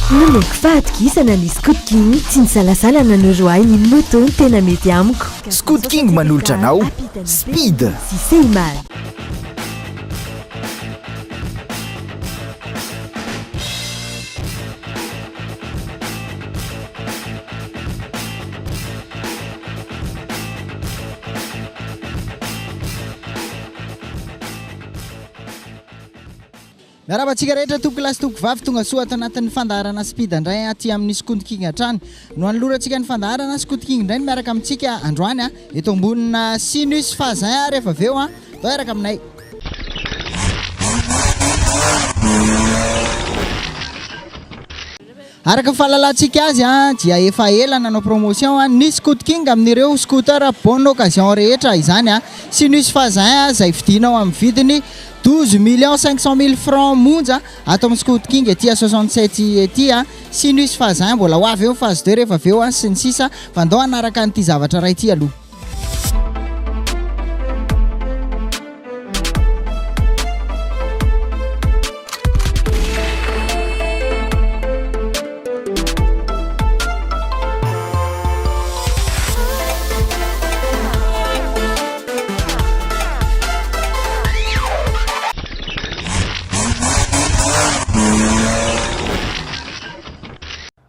Nomeko fahatokisana ny Scootking tsy nisalasala na roa ny moto ny tena mety amiko. Scootking manolotra anao speed sy seimany. Miarabantsika rehetra tompo lasy tompo vavy tonga soa ato anatin'ny fandaharana speed indray aty amin'ny Scootking hatrany no anolorantsika ny fandaharana Scootking indray miaraka amintsika androany eto ambonina Cygnus fazay rehefa aveo tao eraka aminay. Araka fahalalantsika azy dia efa ela nanao promotion ny Scootking amin'ireo scooter bonne occasion rehetra izany Cygnus fazay izay vidinao amin'ny vidiny 12,500,000 francs monja ato amin'ny Scootking etỳ 67 etỳ Cygnus fazay mbola ho avy eo phase 2 rehefa aveo sy ny sisa vandao anaraka an'ity zavatra ray ity aloha.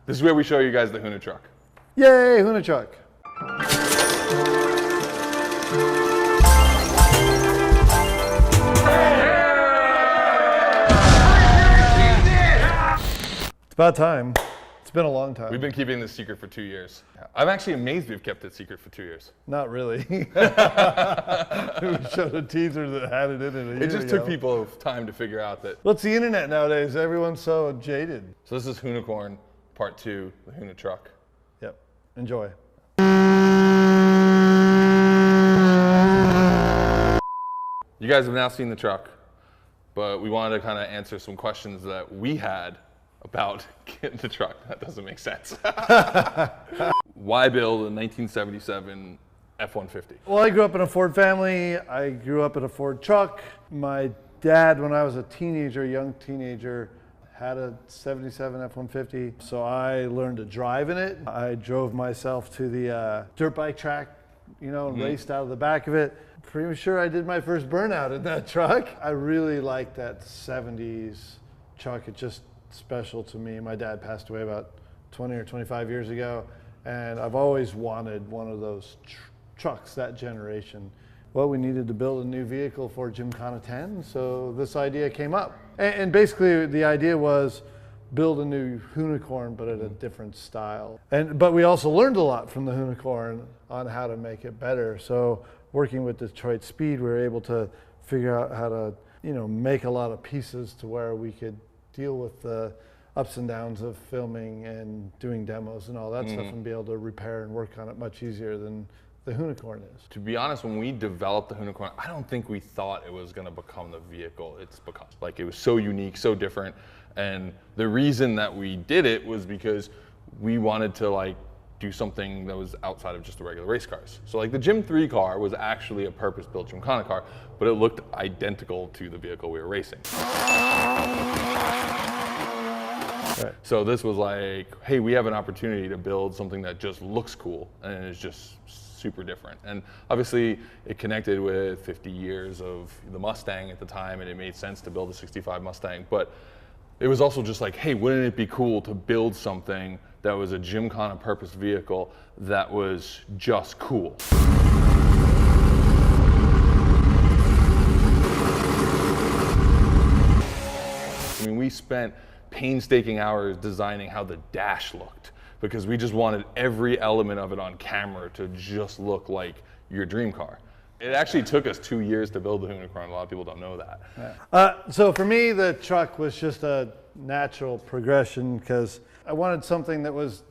This is where we show you guys the Huna truck. Yay, Huna truck. It's about time. It's been a long time. We've been keeping this secret for 2 years. I'm actually amazed we've kept it secret for 2 years. Not really. We showed a teaser that had it in it. It just took people time to figure out that. What's the internet nowadays? Everyone's so jaded. So this is Hunicorn Part 2, the Huna truck. Yep. Enjoy. You guys have now seen the truck, but we wanted to kind of answer some questions that we had about getting the truck. That doesn't make sense. Why build a 1977 F-150? Well, I grew up in a Ford family. I grew up in a Ford truck. My dad, when I was a teenager, young teenager, had a 77 F-150, so I learned to drive in it. I drove myself to the dirt bike track, you know, and raced out of the back of it. Pretty sure I did my first burnout in that truck. I really liked that 70s truck. It's just special to me. My dad passed away about 20 or 25 years ago, and I've always wanted one of those trucks, that generation. Well, we needed to build a new vehicle for Gymkhana 10, so this idea came up. And basically the idea was build a new Hunicorn, but at a different style. But we also learned a lot from the Hunicorn on how to make it better. So working with Detroit Speed, we were able to figure out how to, you know, make a lot of pieces to where we could deal with the ups and downs of filming and doing demos and all that stuff and be able to repair and work on it much easier than the Hunicorn is. To be honest, when we developed the Hunicorn, I don't think we thought it was going to become the vehicle it's become. Like, it was so unique, so different, and the reason that we did it was because we wanted to like do something that was outside of just the regular race cars. So like the Gym 3 car was actually a purpose-built Gymkhana car, but it looked identical to the vehicle we were racing. Right. So this was like, hey, we have an opportunity to build something that just looks cool and is just super different. And obviously it connected with 50 years of the Mustang at the time, and it made sense to build a 65 Mustang. But it was also just like, hey, wouldn't it be cool to build something that was a Gymkhana purpose vehicle that was just cool? I mean, we spent painstaking hours designing how the dash looked, because we just wanted every element of it on camera to just look like your dream car. It actually took us 2 years to build the Hunicorn. A lot of people don't know that. Yeah. So for me, the truck was just a natural progression because I wanted something that was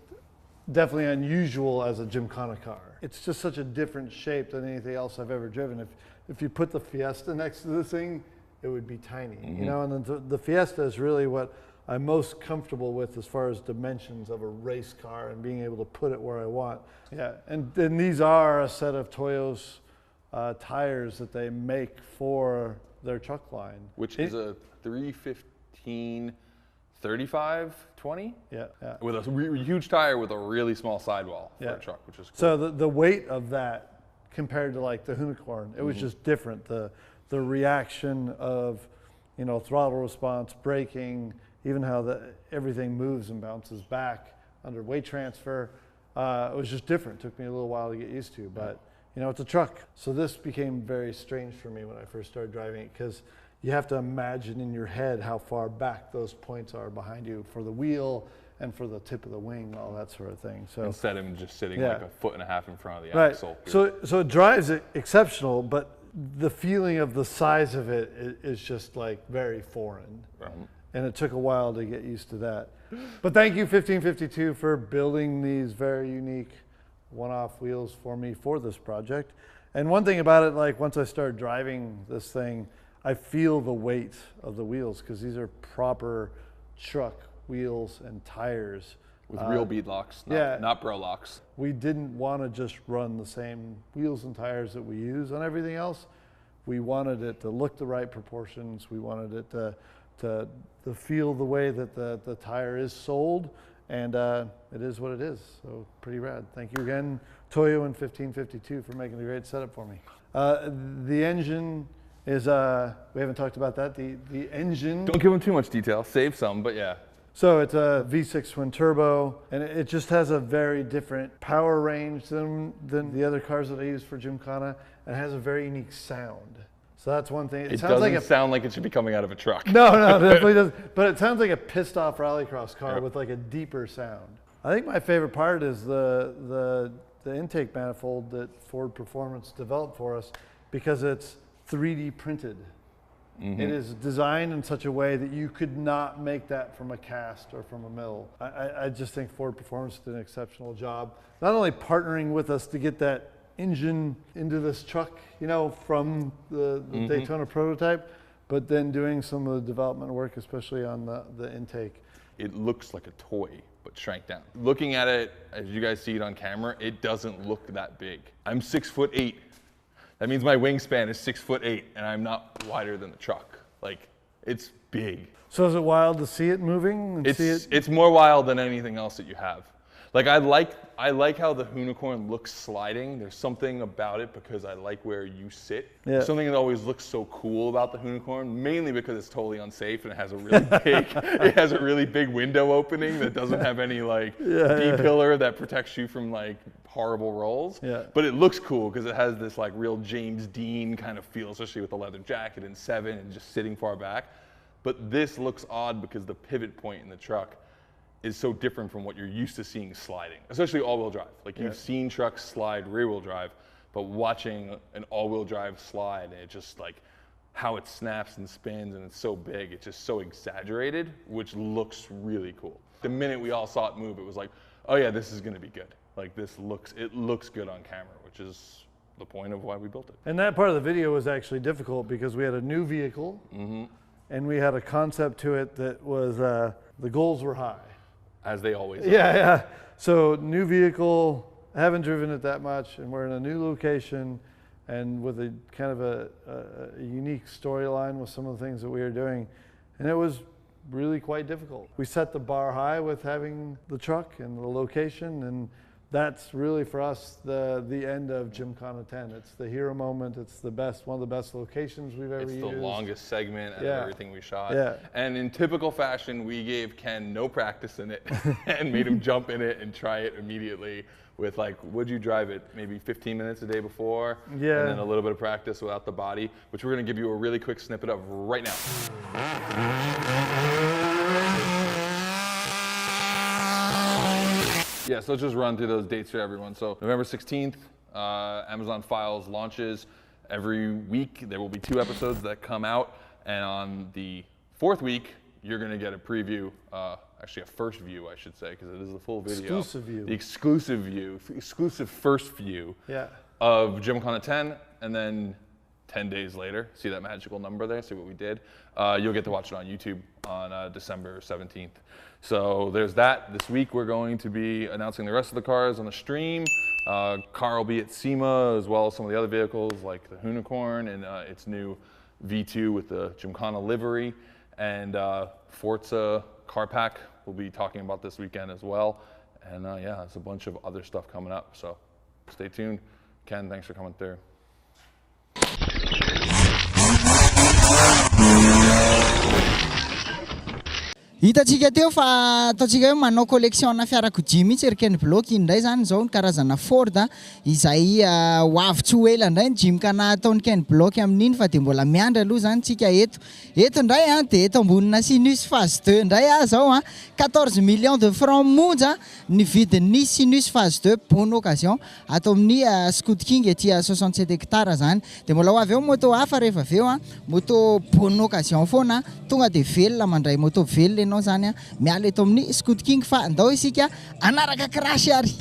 definitely unusual as a Gymkhana car. It's just such a different shape than anything else I've ever driven. If you put the Fiesta next to this thing, it would be tiny, you know, and the Fiesta is really what I'm most comfortable with as far as dimensions of a race car and being able to put it where I want. Yeah, and then these are a set of Toyo's tires that they make for their truck line. Which is a 315/35 35/20. Yeah. With a huge tire with a really small sidewall for a truck, which is cool. So the weight of that compared to like the Unicorn, it was just different. The reaction of, throttle response, braking, even how everything moves and bounces back under weight transfer, it was just different. It took me a little while to get used to, but it's a truck. So this became very strange for me when I first started driving it, because you have to imagine in your head how far back those points are behind you for the wheel and for the tip of the wing, all that sort of thing. So instead of just sitting like a foot and a half in front of the right. axle. So it drives it exceptional, but the feeling of the size of it is just like very foreign. And it took a while to get used to that. But thank you 1552 for building these very unique one-off wheels for me for this project. And one thing about it, like once I started driving this thing, I feel the weight of the wheels, because these are proper truck wheels and tires. With real bead locks, not bro locks. We didn't want to just run the same wheels and tires that we use on everything else. We wanted it to look the right proportions. We wanted it to feel the way that the tire is sold, and it is what it is. So pretty rad. Thank you again, Toyo and 1552, for making a great setup for me. The engine is, we haven't talked about that. The engine. Don't give them too much detail, save some, but yeah. So it's a V6 twin turbo, and it just has a very different power range than the other cars that I use for Gymkhana, and it has a very unique sound. So that's one thing. It doesn't sound like it should be coming out of a truck. No, it definitely doesn't. But it sounds like a pissed off rallycross car with like a deeper sound. I think my favorite part is the intake manifold that Ford Performance developed for us, because it's 3D printed. It is designed in such a way that you could not make that from a cast or from a mill. I just think Ford Performance did an exceptional job, not only partnering with us to get that engine into this truck, from the Daytona prototype, but then doing some of the development work, especially on the intake. It looks like a toy, but shrank down. Looking at it, as you guys see it on camera, it doesn't look that big. I'm 6'8". That means my wingspan is 6'8", and I'm not wider than the truck. Like, it's big. So is it wild to see it moving? And It's more wild than anything else that you have. Like, I like how the Unicorn looks sliding. There's something about it, because I like where you sit. Yeah. Something that always looks so cool about the Unicorn, mainly because it's totally unsafe and it has a really big window opening that doesn't have any D-pillar that protects you from like horrible rolls. Yeah. But it looks cool because it has this like real James Dean kind of feel, especially with the leather jacket and 7 and just sitting far back. But this looks odd because the pivot point in the truck is so different from what you're used to seeing sliding, especially all-wheel drive. Like you've seen trucks slide rear-wheel drive, but watching an all-wheel drive slide, and it just like how it snaps and spins, and it's so big, it's just so exaggerated, which looks really cool. The minute we all saw it move, it was like, oh yeah, this is gonna be good. Like it looks good on camera, which is the point of why we built it. And that part of the video was actually difficult because we had a new vehicle, and we had a concept to it that was, the goals were high. As they always are. Yeah. So new vehicle, haven't driven it that much, and we're in a new location, and with a kind of a unique storyline with some of the things that we are doing. And it was really quite difficult. We set the bar high with having the truck and the location, and that's really for us the end of Gymkhana 10. It's the hero moment. It's the best, one of the best locations we've ever used. It's the longest segment out of everything we shot. Yeah. And in typical fashion, we gave Ken no practice in it and made him jump in it and try it immediately with like, would you drive it maybe 15 minutes a day before? Yeah. And then a little bit of practice without the body, which we're gonna give you a really quick snippet of right now. Yeah, so let's just run through those dates for everyone. So November 16th, Amazon Files launches. Every week there will be 2 episodes that come out, and on the 4th week, you're gonna get a preview, actually a first view, I should say, because it is the full video. Exclusive view. The exclusive view, exclusive first view Yeah. of Gymkhana 10, and then 10 days later, see that magical number there, see what we did, you'll get to watch it on YouTube on December 17th. So there's that. This week we're going to be announcing the rest of the cars on the stream. Car will be at SEMA, as well as some of the other vehicles like the Unicorn and its new V2 with the Gymkhana livery, and Forza car pack we'll be talking about this weekend as well. And yeah, there's a bunch of other stuff coming up. So stay tuned. Ken, thanks for coming through. Hitantsika teo fa ataontsika hoe manao collection fiarakodia mihitsy erikeny block indray zany zao ny karazana Ford izay hoavy tsy ho ela indray ny jimka nataony Ken block amin'iny fa de mbola miandry aloha zany tsika eto indray de eto ambonina Cygnus phase 2 indray zao 14 millions de francs monja ny vidin'ny Cygnus phase 2 bonne occasion ato amin'ny Scootking ety 67 hectares zany de mbola ho avy eo moto hafa rehefa aveo moto bonne occasion foana tonga de velona mandray moto velona ianao zany miala eto amin'ny Scootking fa andao isika anaraka crash ary.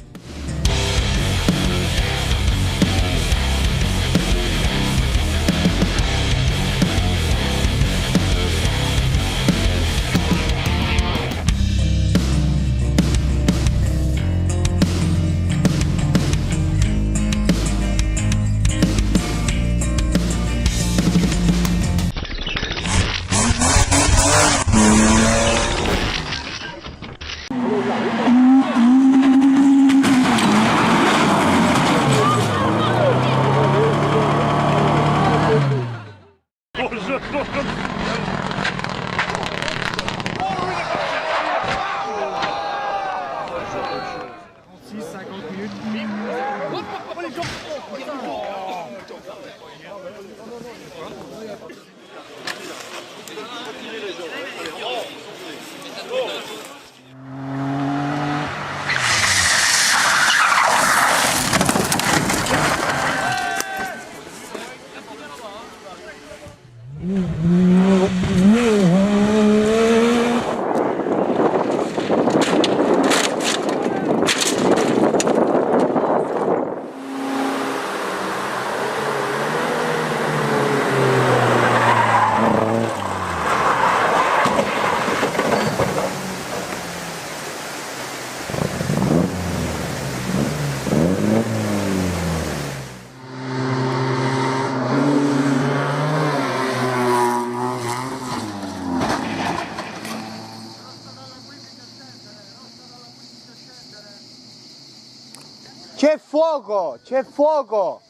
C'è fuoco!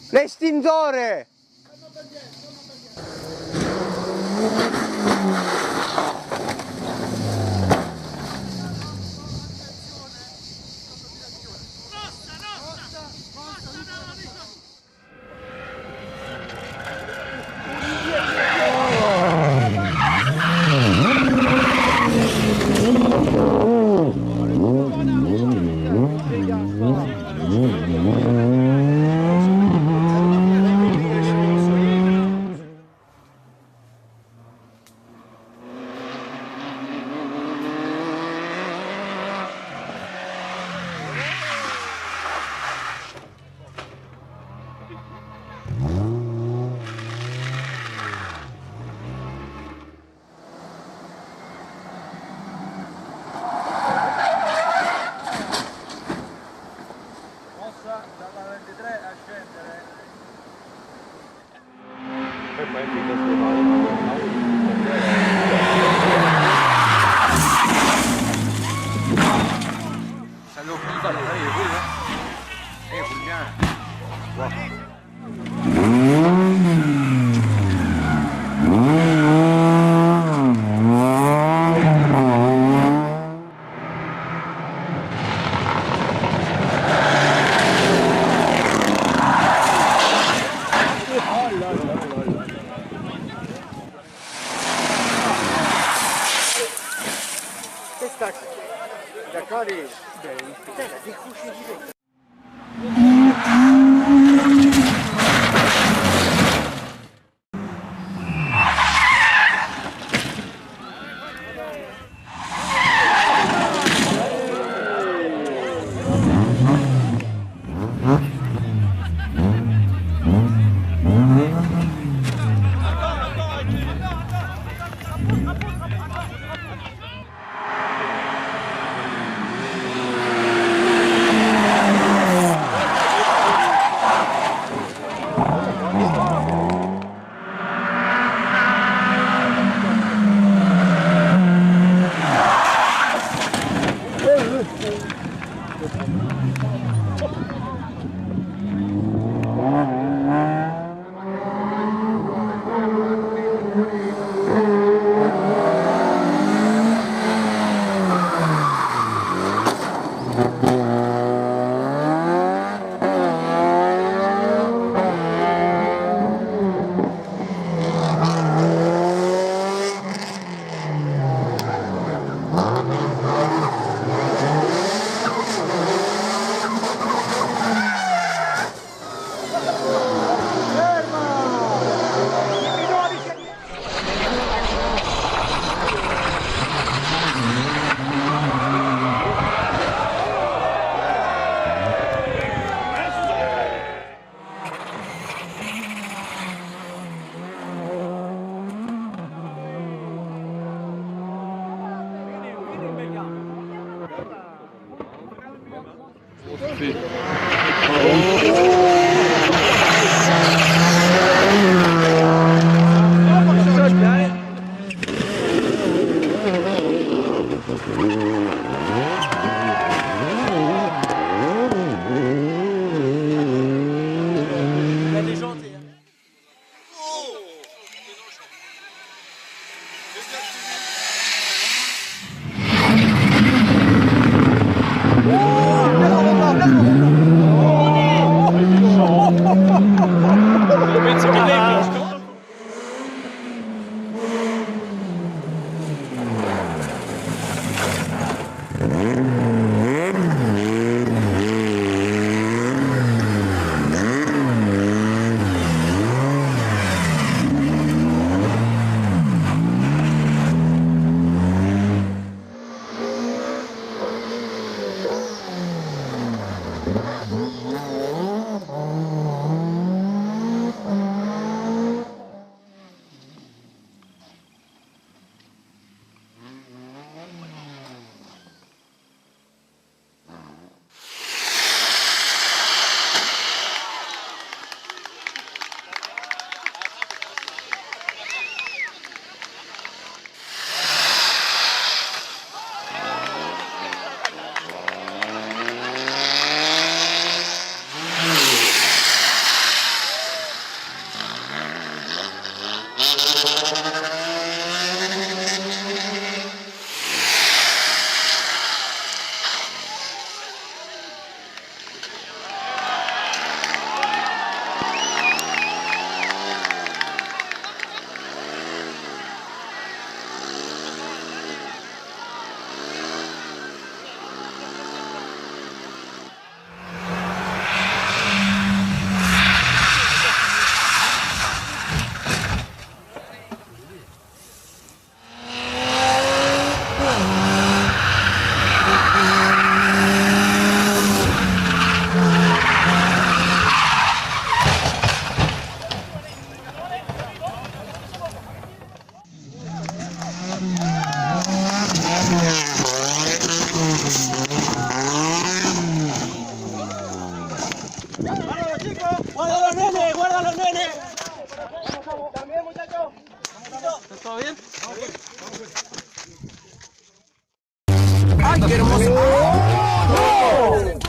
L'estintore!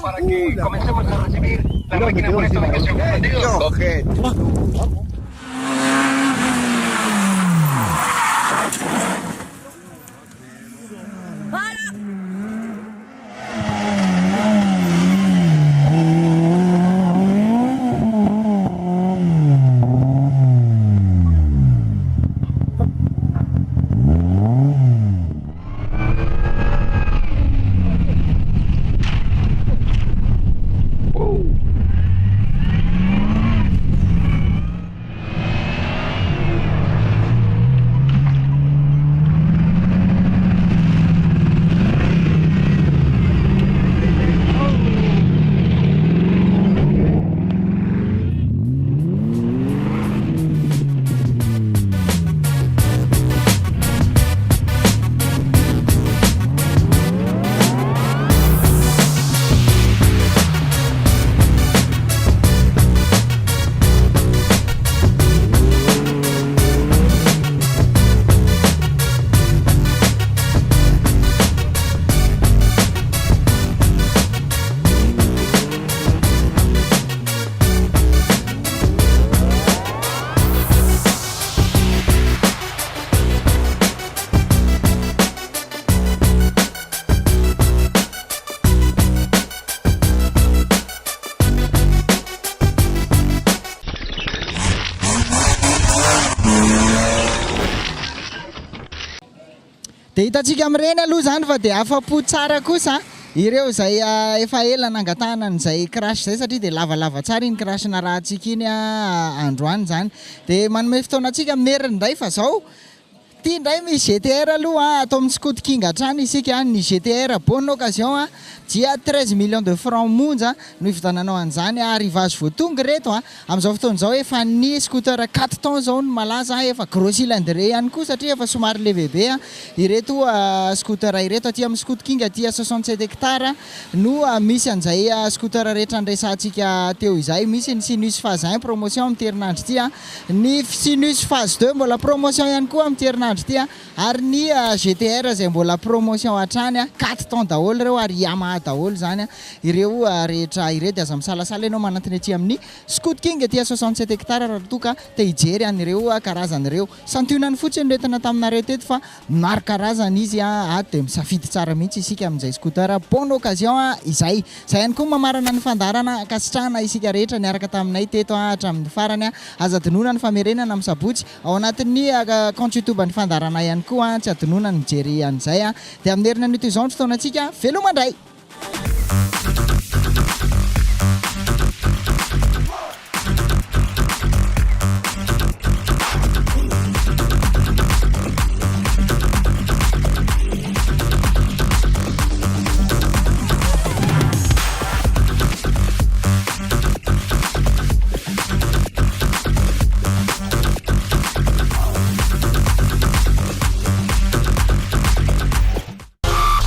Para que comencemos a recibir la máquina por esta ubicación. Coge. dia hitantsika amin'ireny aloha zany fa dia afa-po tsara kosa ireo zay efa ela nangatahana n'izay crash zay satria dia lavalava tsara iny crashna raha antsika iny androany zany dia manome fotoana antsika amin'ny heriny indray fa zao tia indray misy GTR aloha atao amin'ny Scootking hatrany isika ny GTR bonne occasion dia 13 millions de francs monja no ividananao an'izany arrivage voatonga reto amin'izao fotoana izao efa ny scooter 4 temps zao no malaza efa gros cylindre ihany koa satria efa somary lehibe ireto scooter ireto aty amin'ny Scootking aty 67 hectares no misy an'izay scooter rehetra andresantsika teo izay misy ny Cygnus phase 1 promotion amin'ny herinandro ity ny Cygnus phase 2 mbola promotion ihany koa amin'ny herinandro ity ary ny GTR zay mbola promotion hatrany 4 temps daholo ireo ary Yamaha daholo zany ireo rehetra ireo dia aza misalasala ianao manantiny aty amin'ny Scootking aty 67 hectares raha toka te hijery an'ireo karazan'ireo santionany fotsiny retina taminareo teto fa maro karazana izy dia misafidy tsara mihitsy isika amin'izay scooter bonne occasion izay ihany koa mamarana ny fandarana kasitrahana isika rehetra niaraka taminay teto hatramin'ny farany aza dinona ny famerenana amin'ny sabotsy ao anatin'ny compte YouTube ny fandarana ihany koa tsy adinona ny mijery an'izay dia amin'ny herina nyto izao ny fotoanantsika velomandray.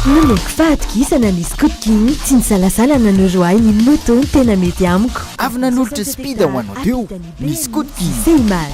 Nonoko fahatokisana ny Scootking tsy nisalasala nanoroay ny moto ny tena mety amiko avy nanolotra speed ho anao teo ny Scootking Seimar